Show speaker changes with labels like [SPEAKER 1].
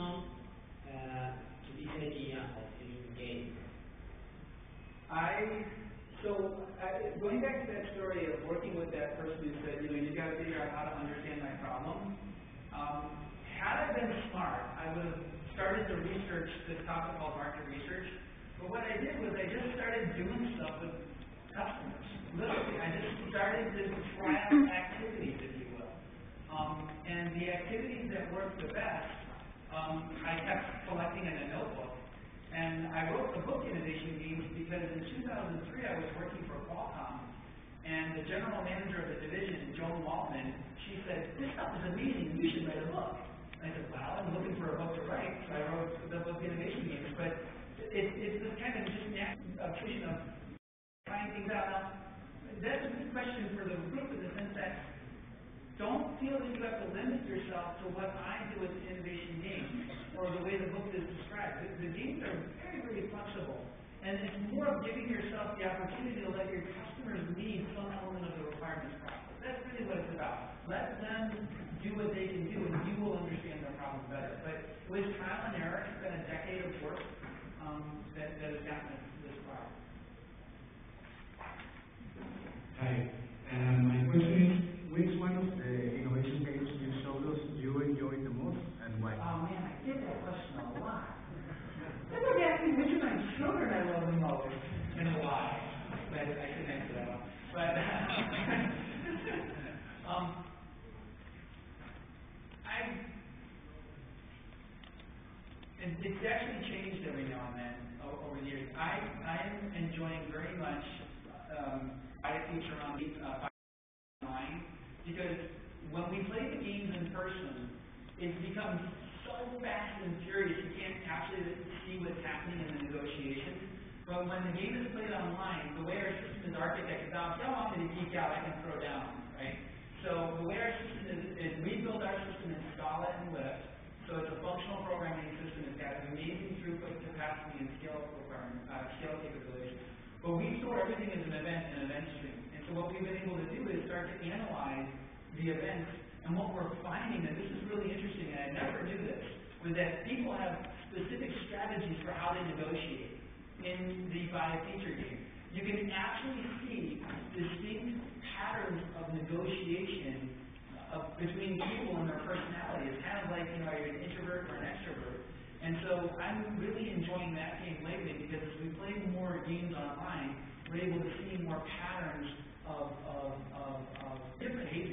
[SPEAKER 1] come to this idea of doing games?
[SPEAKER 2] Going back to that story of working with that person who said, you got to figure out how to understand my problem. Had I been smart, I would have started to research this topic called market research. But what I did was I just started doing stuff with customers. Literally, I just started to try out activities, if you will. And the activities that worked the best, I kept collecting in a notebook. And I wrote the book Innovation Games because in 2003 I was working for Qualcomm, and the general manager of the division, Joan Waltman, she said, "This stuff is amazing, you should write a book." And I said, "Well, I'm looking for a book to write," so I wrote the book Innovation Games. But it's this kind of just natural of trying things out. Now, that's a good question for the group in the sense that don't feel that you have to limit yourself to what I do with Innovation Games or the way the book is described. The games are very, very flexible. And it's more of giving yourself the opportunity to let your customers lead some element of the requirements process. That's really what it's about. Let them do what they can do, and you will understand their problem better. But with trial and error, it's been a decade of work that has gotten us this far.
[SPEAKER 3] Hi. My question is, which one of the innovation games you showed us you enjoyed the most and why?
[SPEAKER 2] Oh man, I get that question a lot. It's like asking which of my children I love the most and why. But I shouldn't answer that one. But it's actually changed every now and then over the years. I'm enjoying very much a feature on online, because when we play the games in person, it becomes so fast and furious you can't actually see what's happening in the negotiations. But when the game is played online, the way our system is architected, now if y'all want me to geek out, I can throw down, right? So the way our system is we build our system in Scala and Lisp, so it's a functional programming system. It's got amazing throughput capacity and scale capabilities. But we store everything as an event in an event stream. And so what we've been able to do is start to analyze the events. And what we're finding, and this is really interesting, and I never knew this, was that people have specific strategies for how they negotiate in the buy a feature game. You can actually see distinct patterns of negotiation between people and their personality. It's kind of like, are you an introvert or an extrovert? And so I'm really enjoying that game lately because as we play more games online, we're able to see more patterns of different behavior